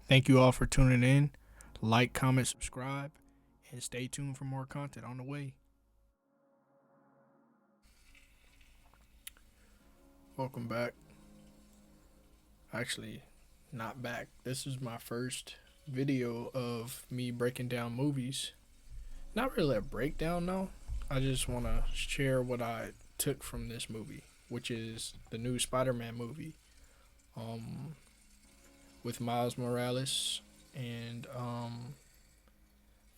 Thank you all for tuning in. Like, comment, subscribe, and stay tuned for more content on the way. Welcome back. Actually, not back. This is my first video of me breaking down movies. Not really a breakdown, though. I just want to share what I took from this movie, which is the new Spider-Man movie. With Miles Morales. And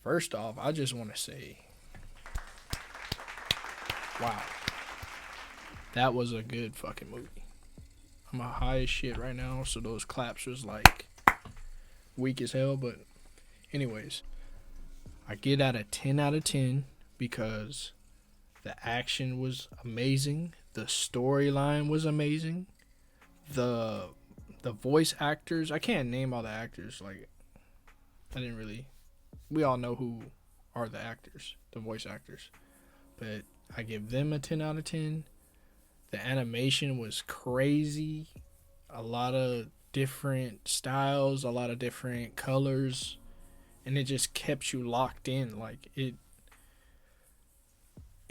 first off, I just want to say, wow, that was a good fucking movie. I'm high as shit right now, so those claps was like weak as hell. But anyways, I get at a 10 out of 10 because the action was amazing, the storyline was amazing, the voice actors. I can't name all the actors. Like, I didn't really. We all know who are the actors, the voice actors. But I give them a 10 out of 10. The animation was crazy. A lot of different styles, a lot of different colors. And it just kept you locked in. Like, it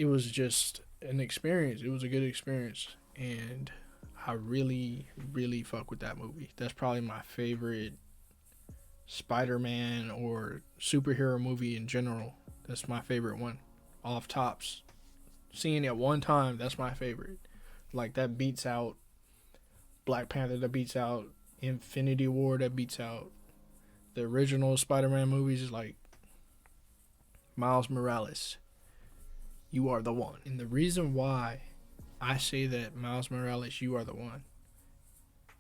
was just an experience. It was a good experience. And I really, really fuck with that movie. That's probably my favorite Spider-Man or superhero movie in general. That's my favorite one. Off tops. Seeing it one time, that's my favorite. Like, that beats out Black Panther, that beats out Infinity War, that beats out the original Spider-Man movies. Is like, Miles Morales, you are the one. And the reason why I say that Miles Morales, you are the one,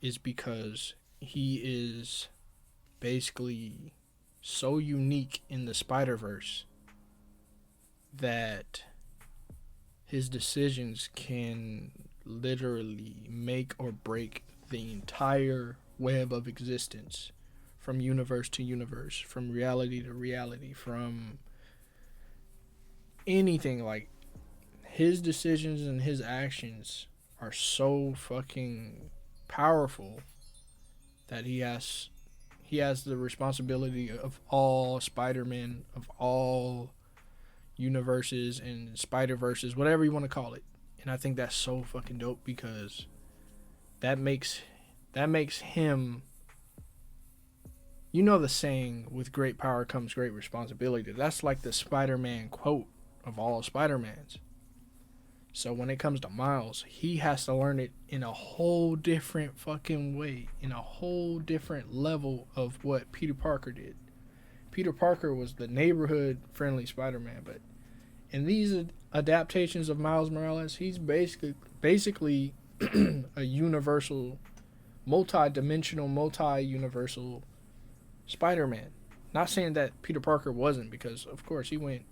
is because he is basically so unique in the Spiderverse that his decisions can literally make or break the entire web of existence, from universe to universe, from reality to reality, from anything. Like, his decisions and his actions are so fucking powerful that he has the responsibility of all Spider-Men, of all universes and Spider-Verses, whatever you want to call it. And I think that's so fucking dope because that makes him, you know, the saying, with great power comes great responsibility. That's like the Spider-Man quote of all Spider-Mans. So when it comes to Miles, he has to learn it in a whole different fucking way, in a whole different level of what Peter Parker did. Peter Parker was the neighborhood friendly Spider-Man, but in these adaptations of Miles Morales, he's basically a universal, multi-dimensional, multi-universal Spider-Man. Not saying that Peter Parker wasn't, because of course he went.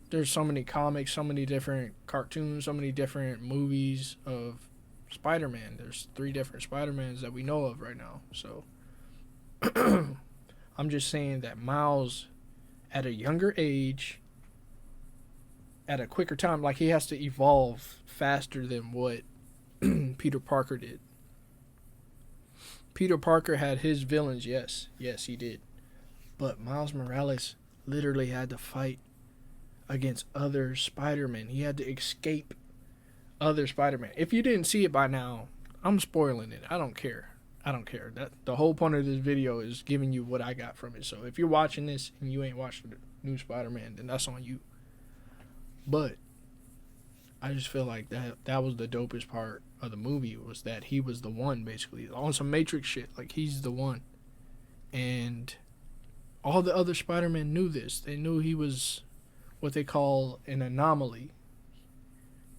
There's so many comics, so many different cartoons, so many different movies of Spider-Man. There's 3 different Spider-Mans that we know of right now. So I'm just saying that Miles, at a younger age, at a quicker time, like, he has to evolve faster than what Peter Parker did. Peter Parker had his villains, yes, he did. But Miles Morales literally had to fight against other Spider-Men. He had to escape other Spider-Man. If you didn't see it by now, I'm spoiling it. I don't care. That the whole point of this video is giving you what I got from it. So if you're watching this and you ain't watched the new Spider-Man, then that's on you. But I just feel like that was the dopest part of the movie, was that he was the one, basically. On some Matrix shit. Like, he's the one. And all the other Spider-Men knew this. They knew he was what they call an anomaly.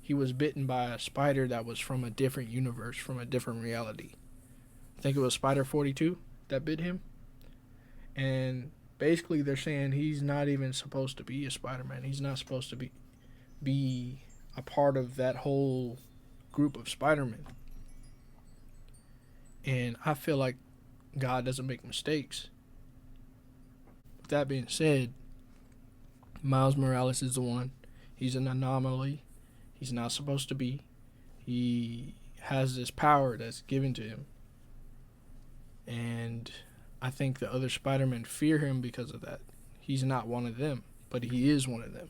He was bitten by a spider that was from a different universe, from a different reality. I think it was Spider 42 that bit him. And basically they're saying he's not even supposed to be a Spider-Man. He's not supposed to be a part of that whole group of Spider-Men. And I feel like God doesn't make mistakes. With that being said, Miles Morales is the one. He's an anomaly. He's not supposed to be. He has this power that's given to him. And I think the other Spider-Men fear him because of that. He's not one of them, but he is one of them.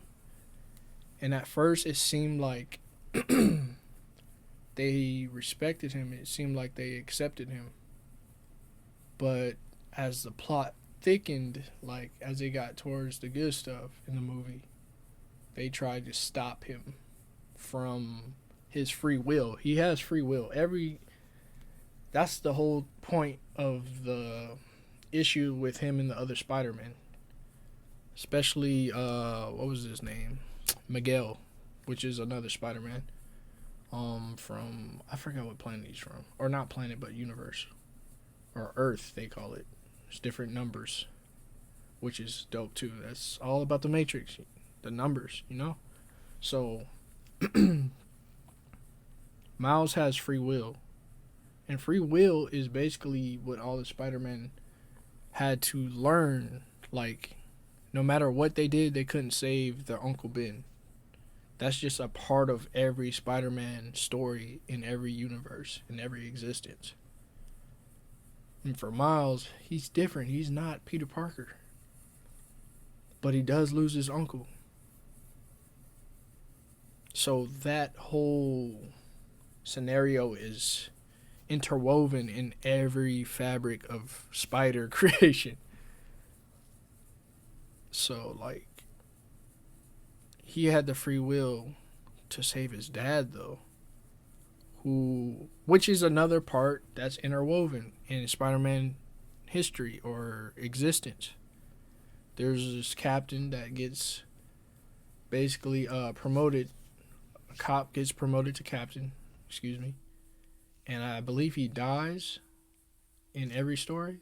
And at first, it seemed like they respected him. It seemed like they accepted him. But as the plot thickened, like as it got towards the good stuff in the movie, they tried to stop him from his free will. He has free will. That's the whole point of the issue with him and the other Spider-Man. Especially what was his name? Miguel, which is another Spider-Man. From I forgot what planet he's from. Or not planet, but universe. Or Earth, they call it. It's different numbers, which is dope too. That's all about the Matrix, the numbers, you know? So, Miles has free will. And free will is basically what all the Spider-Men had to learn. Like, no matter what they did, they couldn't save their Uncle Ben. That's just a part of every Spider-Man story in every universe, in every existence. And for Miles, he's different. He's not Peter Parker. But he does lose his uncle. So that whole scenario is interwoven in every fabric of spider creation. So, like, he had the free will to save his dad, though. Which is another part that's interwoven in Spider-Man history or existence. There's this captain that gets basically promoted. A cop gets promoted to captain, and I believe he dies in every story.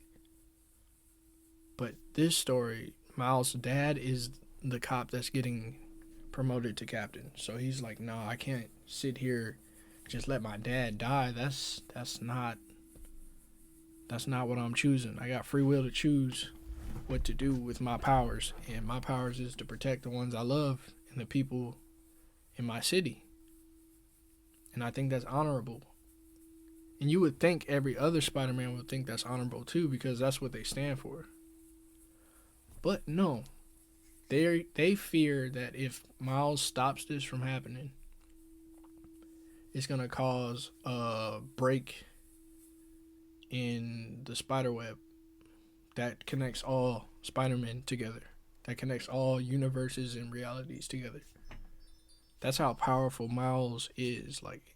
But this story, Miles' dad is the cop that's getting promoted to captain. So he's like, no, I can't sit here just let my dad die. That's not what I'm choosing. I got free will to choose what to do with my powers, and my powers is to protect the ones I love and the people in my city. And I think that's honorable. And you would think every other Spider-Man would think that's honorable too, because that's what they stand for. But no. They fear that if Miles stops this from happening, it's going to cause a break in the spiderweb that connects all Spider-Men together. That connects all universes and realities together. That's how powerful Miles is. Like,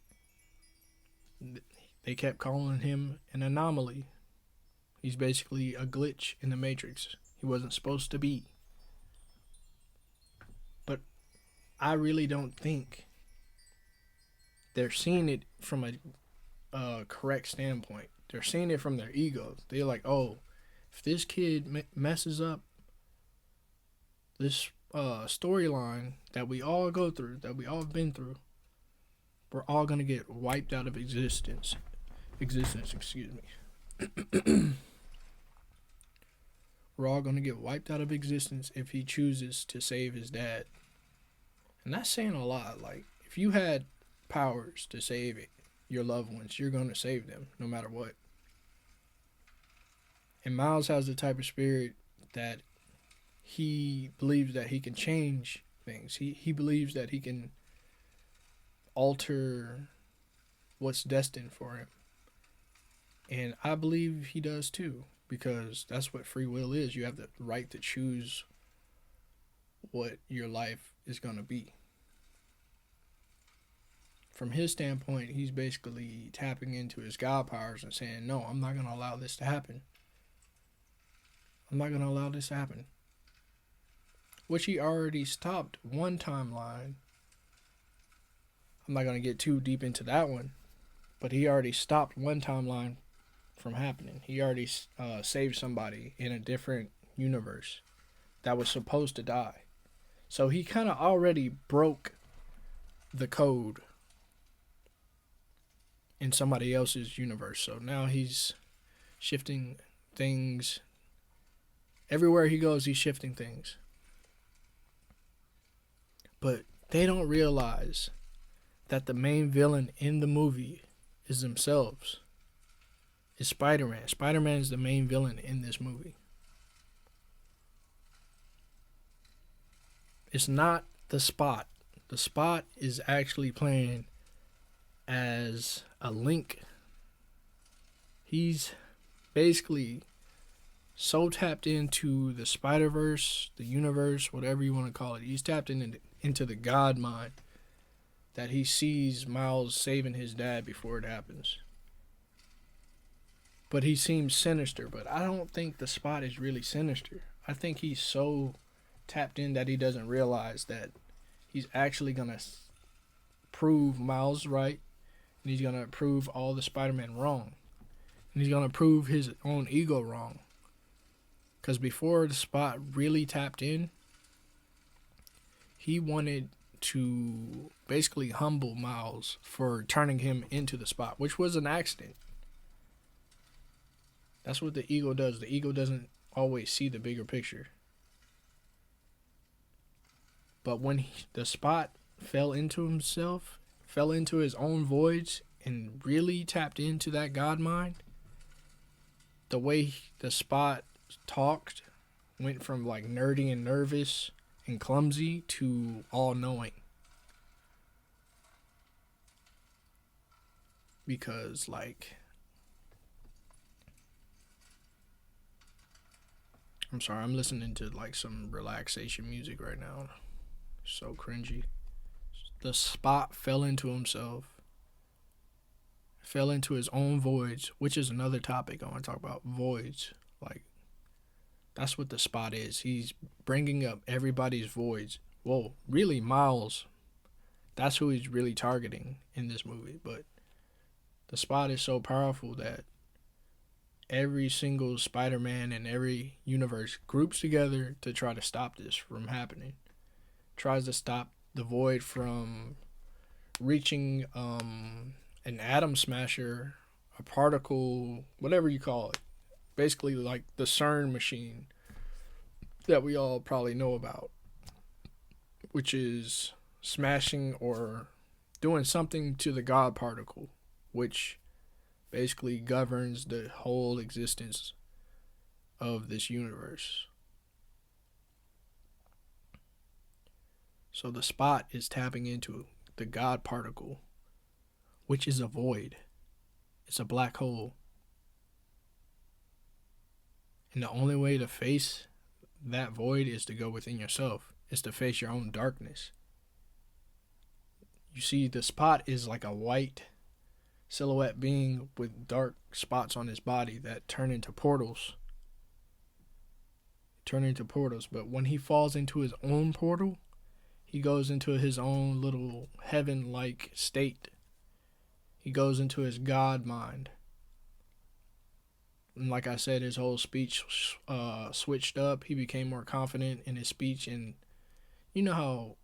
they kept calling him an anomaly. He's basically a glitch in the Matrix. He wasn't supposed to be. But I really don't think they're seeing it from a correct standpoint. They're seeing it from their egos. They're like, oh, if this kid messes up this storyline that we all go through, that we all been through, we're all gonna get wiped out of existence. We're all gonna get wiped out of existence if he chooses to save his dad. And that's saying a lot. Like, if you had powers to save your loved ones, you're gonna save them no matter what. And Miles has the type of spirit that he believes that he can change things. He believes that he can alter what's destined for him. And I believe he does too, because that's what free will is. You have the right to choose what your life is going to be. From his standpoint, he's basically tapping into his God powers and saying, no, I'm not going to allow this to happen. I'm not going to allow this to happen. Which he already stopped one timeline. I'm not going to get too deep into that one. But he already stopped one timeline from happening. He already saved somebody in a different universe that was supposed to die. So he kind of already broke the code in somebody else's universe. So now he's shifting things. Everywhere he goes, he's shifting things. But they don't realize that the main villain in the movie is themselves. is Spider-Man. Spider-Man is the main villain in this movie. It's not the Spot. The Spot is actually playing as a Link. He's basically so tapped into the Spiderverse, the universe, whatever you want to call it. He's tapped into the God mind that he sees Miles saving his dad before it happens. But he seems sinister, but I don't think the Spot is really sinister. I think he's so tapped in that he doesn't realize that he's actually going to prove Miles right, and he's going to prove all the Spider-Man wrong. And he's going to prove his own ego wrong. Because before the Spot really tapped in, he wanted to basically humble Miles for turning him into the Spot, which was an accident. That's what the ego does. The ego doesn't always see the bigger picture. But when the Spot fell into himself, fell into his own voids, and really tapped into that God mind, the way the Spot talked went from like nerdy and nervous and clumsy to all-knowing. Because like, I'm sorry, I'm listening to like some relaxation music right now. So cringy. The Spot fell into himself, fell into his own voids, which is another topic I want to talk about. Voids. Like, that's what the Spot is. He's bringing up everybody's voids. Well, really, Miles. That's who he's really targeting in this movie. But the Spot is so powerful that every single Spider-Man in every universe groups together to try to stop this from happening. Tries to stop the Void from reaching an atom smasher, a particle, whatever you call it. Basically like the CERN machine that we all probably know about, which is smashing or doing something to the God particle, which basically governs the whole existence of this universe. So the Spot is tapping into the God particle, which is a void. It's a black hole. And the only way to face that void is to go within yourself. Is to face your own darkness. You see, the Spot is like a white silhouette being with dark spots on his body that turn into portals. But when he falls into his own portal, he goes into his own little heaven-like state. He goes into his God mind. And like I said, his whole speech switched up. He became more confident in his speech. And you know how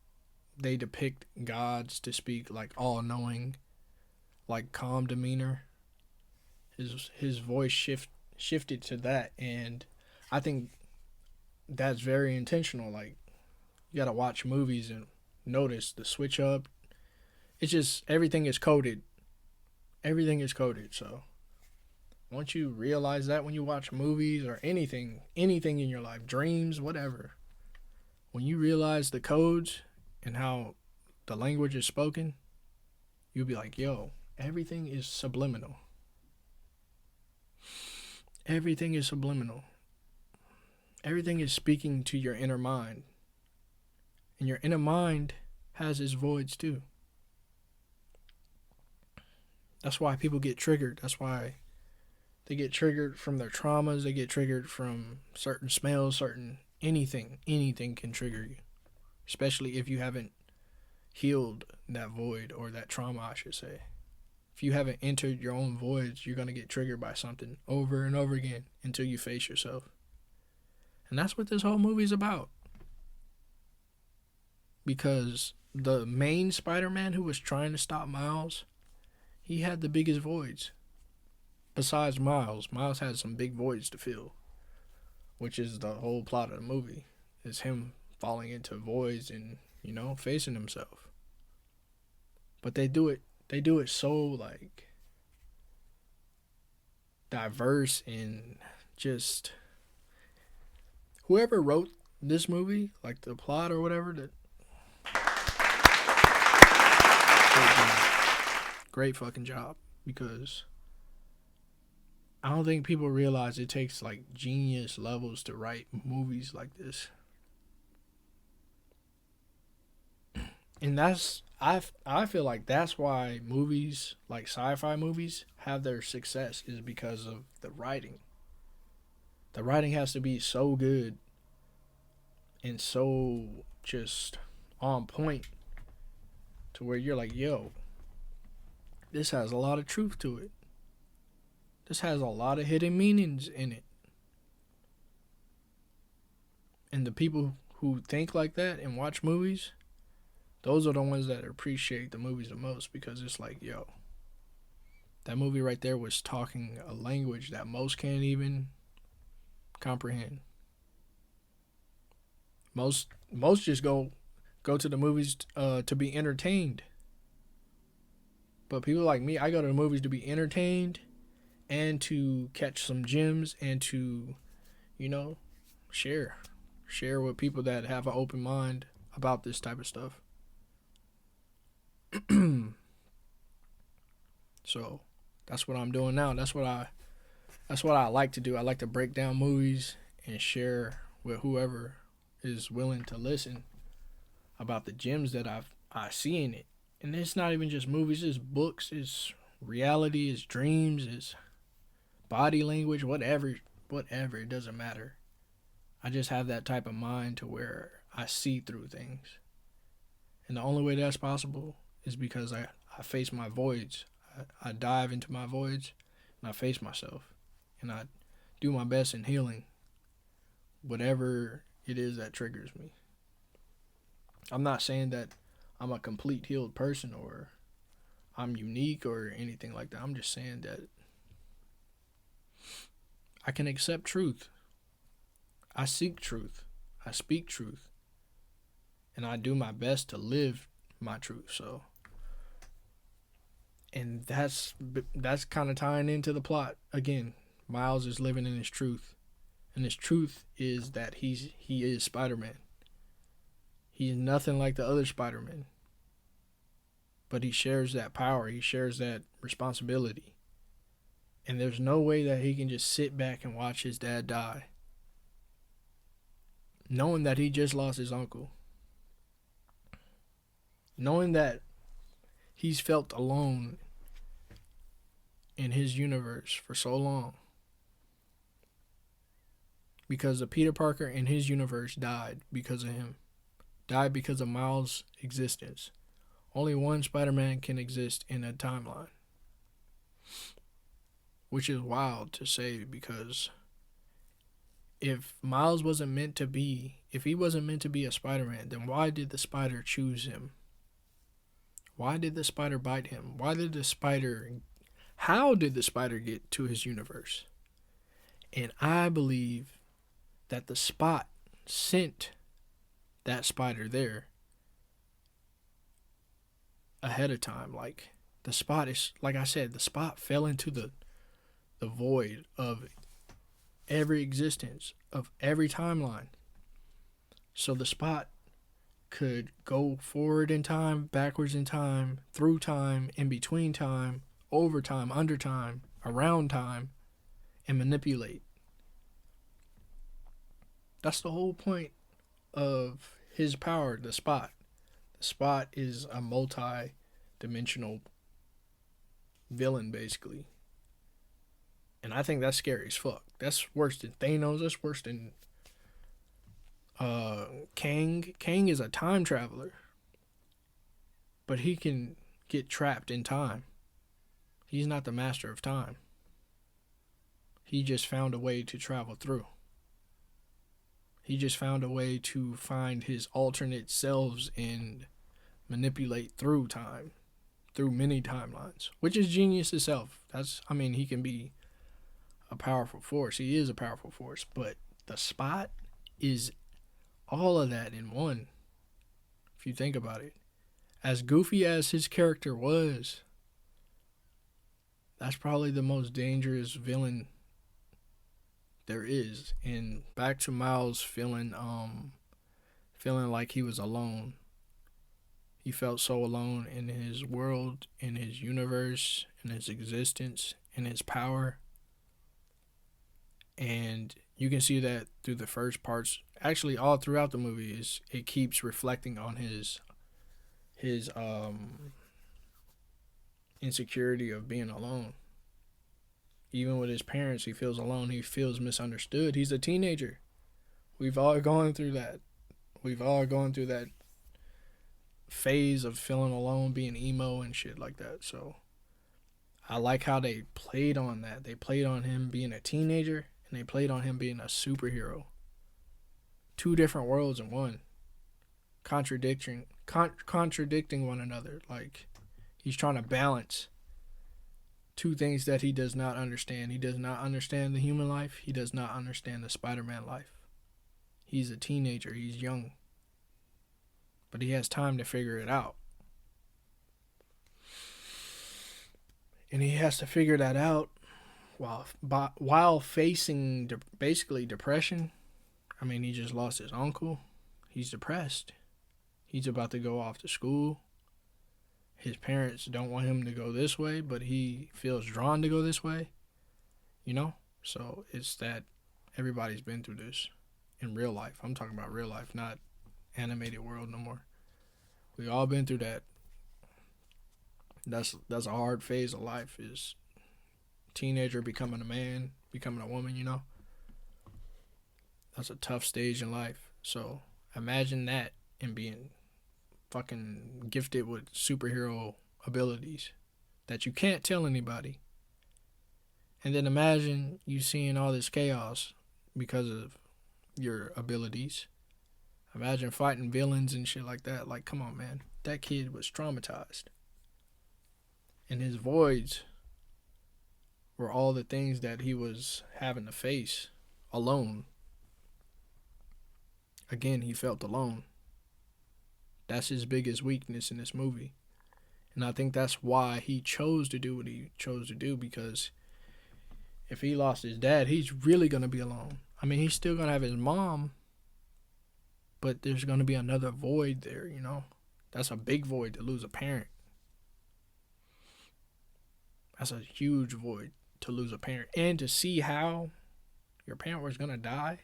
they depict gods to speak like all-knowing, like calm demeanor? His voice shifted to that. And I think that's very intentional. Like, you gotta watch movies and notice the switch up. It's just everything is coded. So once you realize that when you watch movies or anything in your life, dreams, whatever, when you realize the codes and how the language is spoken, you'll be like, yo, everything is subliminal. Everything is subliminal. Everything is speaking to your inner mind. And your inner mind has its voids too. That's why people get triggered. That's why they get triggered from their traumas. They get triggered from certain smells, anything. Anything can trigger you. Especially if you haven't healed that void or that trauma, I should say. If you haven't entered your own voids, you're going to get triggered by something over and over again until you face yourself. And that's what this whole movie's about. Because the main Spider-Man who was trying to stop Miles, he had the biggest voids. Besides Miles had some big voids to fill, which is the whole plot of the movie, is him falling into voids and, facing himself. But they do it so, like, diverse and just whoever wrote this movie, like the plot or whatever, that great fucking job, because I don't think people realize it takes like genius levels to write movies like this. And I feel like that's why movies like sci-fi movies have their success, is because of the writing. The writing has to be so good and so just on point to where you're like, yo, this has a lot of truth to it. This has a lot of hidden meanings in it. And the people who think like that and watch movies, those are the ones that appreciate the movies the most, because it's like, yo, that movie right there was talking a language that most can't even comprehend. Most just go to the movies to be entertained. But people like me, I go to the movies to be entertained and to catch some gems and to, share with people that have an open mind about this type of stuff. So that's what I'm doing now. That's what I like to do. I like to break down movies and share with whoever is willing to listen about the gems that I see in it. And it's not even just movies, it's books, it's reality, it's dreams, it's body language, whatever, it doesn't matter. I just have that type of mind to where I see through things. And the only way that's possible is because I face my voids. I dive into my voids and I face myself. And I do my best in healing whatever it is that triggers me. I'm not saying that I'm a complete healed person or I'm unique or anything like that. I'm just saying that I can accept truth. I seek truth. I speak truth. And I do my best to live my truth. So, and that's kind of tying into the plot. Again, Miles is living in his truth. And his truth is that he is Spider-Man. He's nothing like the other Spider-Man. But he shares that power. He shares that responsibility. And there's no way that he can just sit back and watch his dad die, knowing that he just lost his uncle. Knowing that he's felt alone in his universe for so long. Because the Peter Parker in his universe died because of him. Died because of Miles' existence. Only one Spider-Man can exist in a timeline. Which is wild to say, because if Miles wasn't meant to be, if he wasn't meant to be a Spider-Man, then why did the spider choose him? Why did the spider bite him? How did the spider get to his universe? And I believe that the Spot sent that spider there ahead of time. Like, the Spot is, like I said, the Spot fell into the void of every existence, of every timeline. So the Spot could go forward in time, backwards in time, through time, in between time, over time, under time, around time, and manipulate. That's the whole point of his power, the Spot. The Spot is a multi-dimensional villain, basically. And I think that's scary as fuck. That's worse than Thanos. That's worse than Kang. Kang is a time traveler. But he can get trapped in time. He's not the master of time. He just found a way to travel through. He just found a way to find his alternate selves and manipulate through time, through many timelines, which is genius itself. He can be a powerful force. He is a powerful force, but the Spot is all of that in one, if you think about it. As goofy as his character was, That's probably the most dangerous villain there is. And back to Miles feeling like he was alone. He felt so alone in his world, in his universe, in his existence, in his power. And you can see that through the first parts. Actually, all throughout the movie is it keeps reflecting on his insecurity of being alone. Even with his parents, he feels alone. He feels misunderstood. He's a teenager. We've all gone through that. We've all gone through that phase of feeling alone, being emo and shit like that. So I like how they played on that. They played on him being a teenager and they played on him being a superhero. Two different worlds in one, contradicting one another. Like he's trying to balance two things that he does not understand. He does not understand the human life. He does not understand the Spider-Man life. He's a teenager. He's young. But he has time to figure it out. And he has to figure that out while facing basically depression. I mean, he just lost his uncle. He's depressed. He's about to go off to school. His parents don't want him to go this way, but he feels drawn to go this way. You know? So it's that everybody's been through this in real life. I'm talking about real life, not animated world no more. We all been through that. That's a hard phase of life, is teenager becoming a man, becoming a woman, you know? That's a tough stage in life. So imagine that and being fucking gifted with superhero abilities that you can't tell anybody. And then imagine you seeing all this chaos because of your abilities. Imagine fighting villains and shit like that. Like, come on, man. That kid was traumatized. And his voids were all the things that he was having to face alone. Again, he felt alone. That's his biggest weakness in this movie. And I think that's why he chose to do what he chose to do, because if he lost his dad, he's really going to be alone. I mean, he's still going to have his mom, but there's going to be another void there, you know? That's a big void to lose a parent. That's a huge void to lose a parent. And to see how your parent was going to die,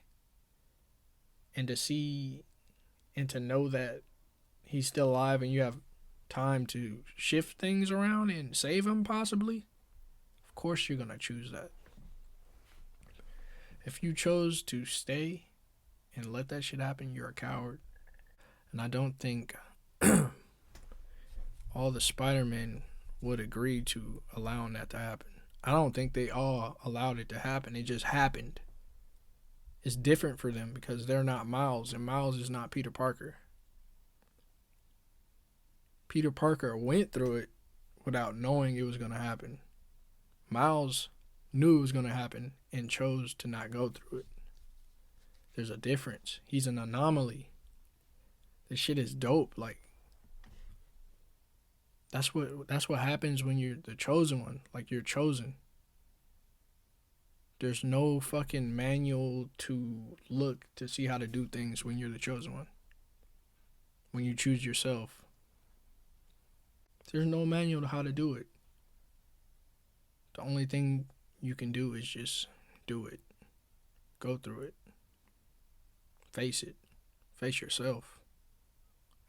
and to see and to know that he's still alive and you have time to shift things around and save him possibly, of course you're going to choose that. If you chose to stay and let that shit happen, you're a coward. And I don't think all the Spider-Men would agree to allowing that to happen. I don't think they all allowed it to happen. It just happened. It's different for them because they're not Miles, and Miles is not Peter Parker. Peter Parker went through it without knowing it was going to happen. Miles knew it was going to happen and chose to not go through it. There's a difference. He's an anomaly. This shit is dope. Like, that's what happens when you're the chosen one. Like, you're chosen. There's no fucking manual to look to see how to do things when you're the chosen one. When you choose yourself. There's no manual to how to do it. The only thing you can do is just do it. Go through it. Face it. Face yourself.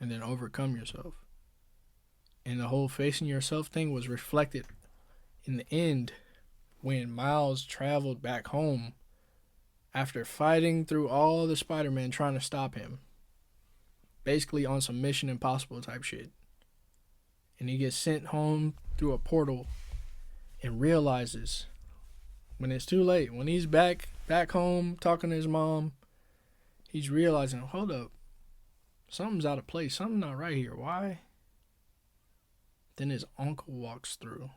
And then overcome yourself. And the whole facing yourself thing was reflected in the end when Miles traveled back home after fighting through all the Spider-Man trying to stop him. Basically on some Mission Impossible type shit. And he gets sent home through a portal and realizes when it's too late, when he's back home talking to his mom, he's realizing, hold up, something's out of place, something's not right here. Why? Then his uncle walks through.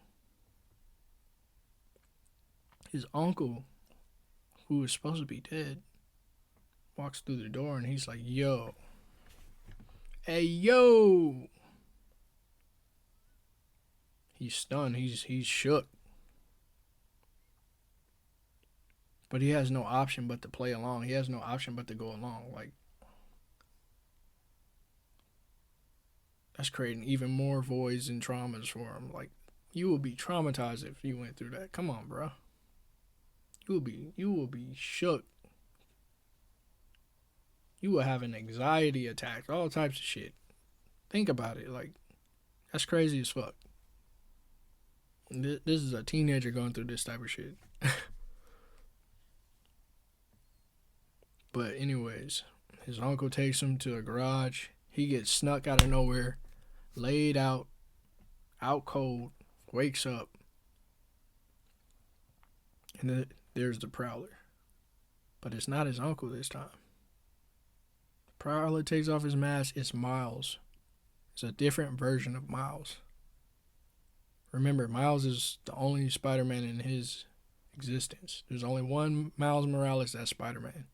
His uncle, who is supposed to be dead, walks through the door and he's like, yo. Hey, yo. He's stunned. He's shook. But he has no option but to play along. He has no option but to go along. Like, that's creating even more voids and traumas for him. Like, you will be traumatized if you went through that. Come on, bro. You will be shook. You will have an anxiety attack, all types of shit. Think about it. Like, that's crazy as fuck. This is a teenager going through this type of shit. But anyways, his uncle takes him to a garage. He gets snuck out of nowhere, laid out cold, wakes up, and then there's the Prowler. But it's not his uncle this time. The Prowler takes off his mask. It's Miles. It's a different version of Miles. Remember, Miles is the only Spider-Man in his existence. There's only one Miles Morales that's Spider-Man.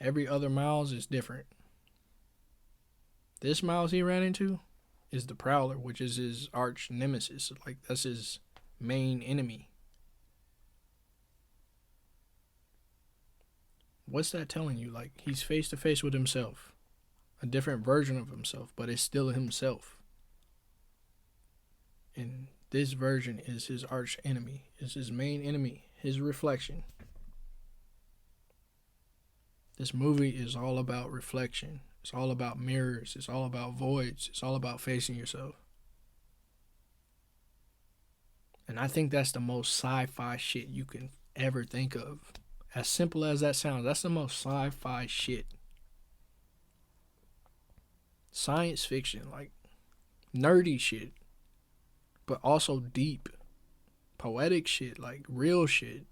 Every other Miles is different. This Miles he ran into is the Prowler, which is his arch nemesis. Like, that's his main enemy. What's that telling you? Like, he's face to face with himself. A different version of himself, but it's still himself. And this version is his arch enemy. Is his main enemy. His reflection. This movie is all about reflection. It's all about mirrors. It's all about voids. It's all about facing yourself. And I think that's the most sci-fi shit you can ever think of. As simple as that sounds, that's the most sci-fi shit. Science fiction, like nerdy shit, but also deep, poetic shit, like real shit.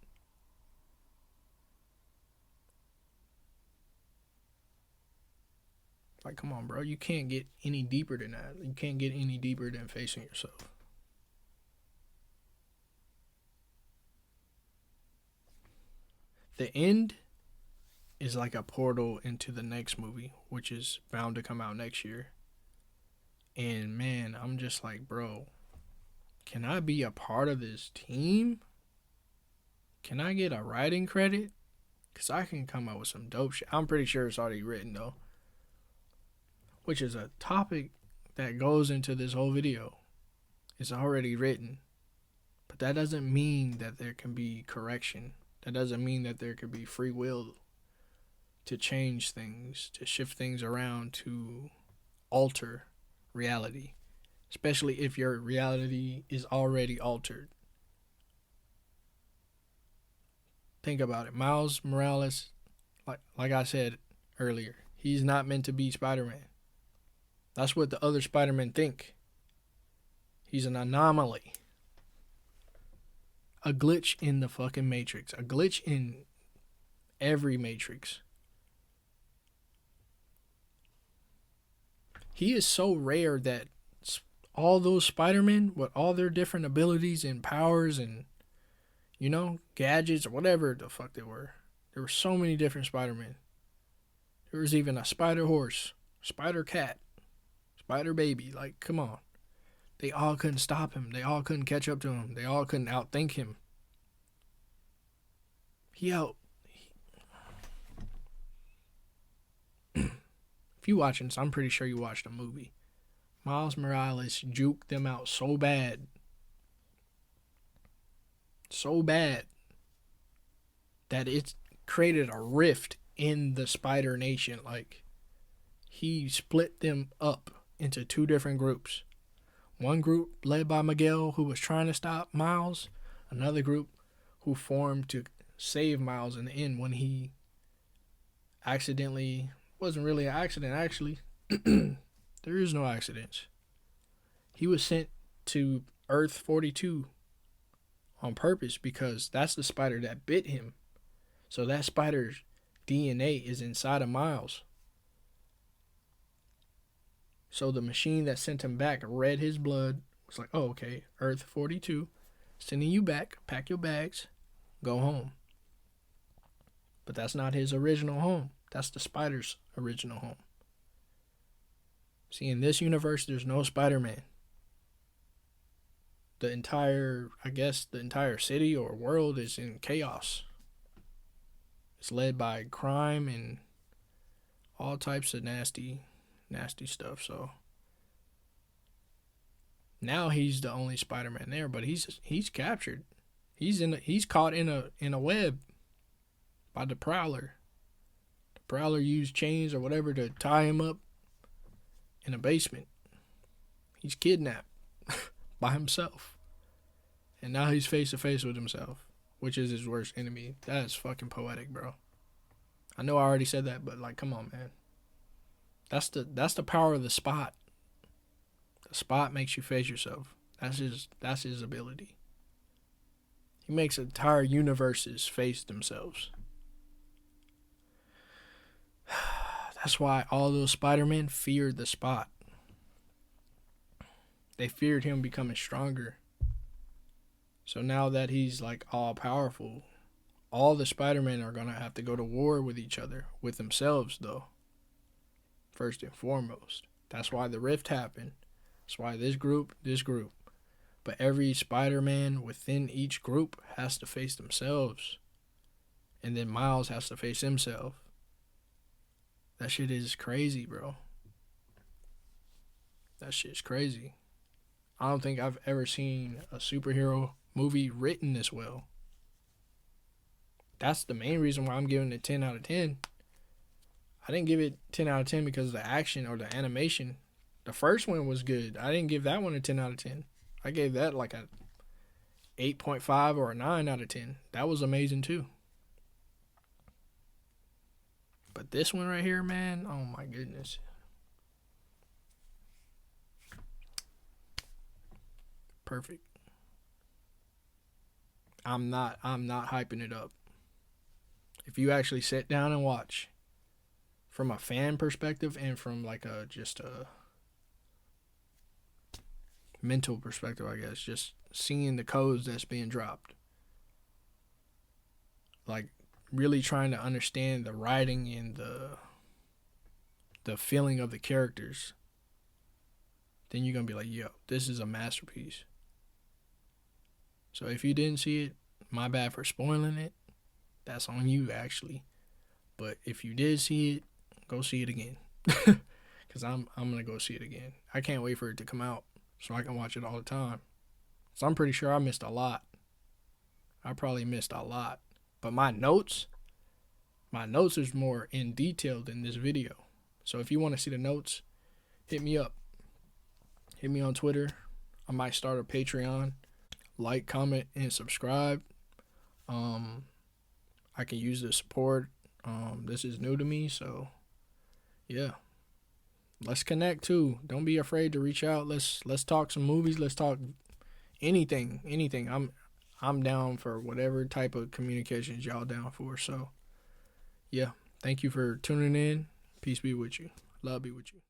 Like, come on, bro. You can't get any deeper than that. You can't get any deeper than facing yourself. The end is like a portal into the next movie, which is bound to come out next year. And man, I'm just like, bro, can I be a part of this team? Can I get a writing credit? Because I can come up with some dope shit. I'm pretty sure it's already written, though. Which is a topic that goes into this whole video. It's already written. But that doesn't mean that there can be correction. That doesn't mean that there could be free will to change things, to shift things around, to alter reality. Especially if your reality is already altered. Think about it. Miles Morales, like I said earlier, he's not meant to be Spider-Man. That's what the other Spider-Men think. He's an anomaly. A glitch in the fucking Matrix. A glitch in every Matrix. He is so rare that all those Spider-Men with all their different abilities and powers and, you know, gadgets or whatever the fuck they were. There were so many different Spider-Men. There was even a Spider-Horse, Spider-Cat, Spider-Baby. Like, come on. They all couldn't stop him. They all couldn't catch up to him. They all couldn't outthink him. If you watching this, I'm pretty sure you watched a movie. Miles Morales juked them out so bad. So bad. That it's created a rift in the Spider Nation. Like, he split them up into two different groups. One group led by Miguel, who was trying to stop Miles. Another group who formed to save Miles in the end when he accidentally... wasn't really an accident, actually. There is no accidents. He was sent to Earth 42 on purpose because that's the spider that bit him. So that spider's DNA is inside of Miles. So the machine that sent him back read his blood. Was like, oh, okay, Earth 42, sending you back. Pack your bags, go home. But that's not his original home. That's the spider's original home. See, in this universe, there's no Spider-Man. The entire city or world is in chaos. It's led by crime and all types of nasty stuff. So now he's the only Spider-Man there, but he's captured. He's caught in a web by the Prowler. The Prowler used chains or whatever to tie him up in a basement. He's kidnapped by himself. And now he's face to face with himself, which is his worst enemy. That's fucking poetic, bro. I know I already said that, but like, come on, man. That's the power of the Spot. The Spot makes you face yourself. That's his ability. He makes entire universes face themselves. That's why all those Spider-Men feared the Spot. They feared him becoming stronger. So now that he's like all powerful, all the Spider-Men are going to have to go to war with each other, with themselves though. First and foremost. That's why the rift happened. That's why this group. But every Spider-Man within each group has to face themselves. And then Miles has to face himself. That shit is crazy, bro. That shit's crazy. I don't think I've ever seen a superhero movie written this well. That's the main reason why I'm giving it 10 out of 10. I didn't give it 10 out of 10 because of the action or the animation. The first one was good. I didn't give that one a 10 out of 10. I gave that like a 8.5 or a 9 out of 10. That was amazing too. But this one right here, man, oh my goodness. Perfect. I'm not hyping it up. If you actually sit down and watch from a fan perspective and from like just a mental perspective, I guess, just seeing the codes that's being dropped, like really trying to understand the writing and the feeling of the characters, then you're gonna be like, yo, this is a masterpiece. So if you didn't see it, my bad for spoiling it. That's on you, actually. But if you did see it, go see it again. Because I'm going to go see it again. I can't wait for it to come out so I can watch it all the time. So I'm pretty sure I missed a lot. I probably missed a lot. But my notes is more in detail than this video. So if you want to see the notes, hit me up. Hit me on Twitter. I might start a Patreon. Like, comment, and subscribe. I can use the support. This is new to me, so yeah. Let's connect too. Don't be afraid to reach out. Let's talk some movies. Let's talk anything. I'm down for whatever type of communications y'all down for. So yeah, thank you for tuning in. Peace be with you. Love be with you.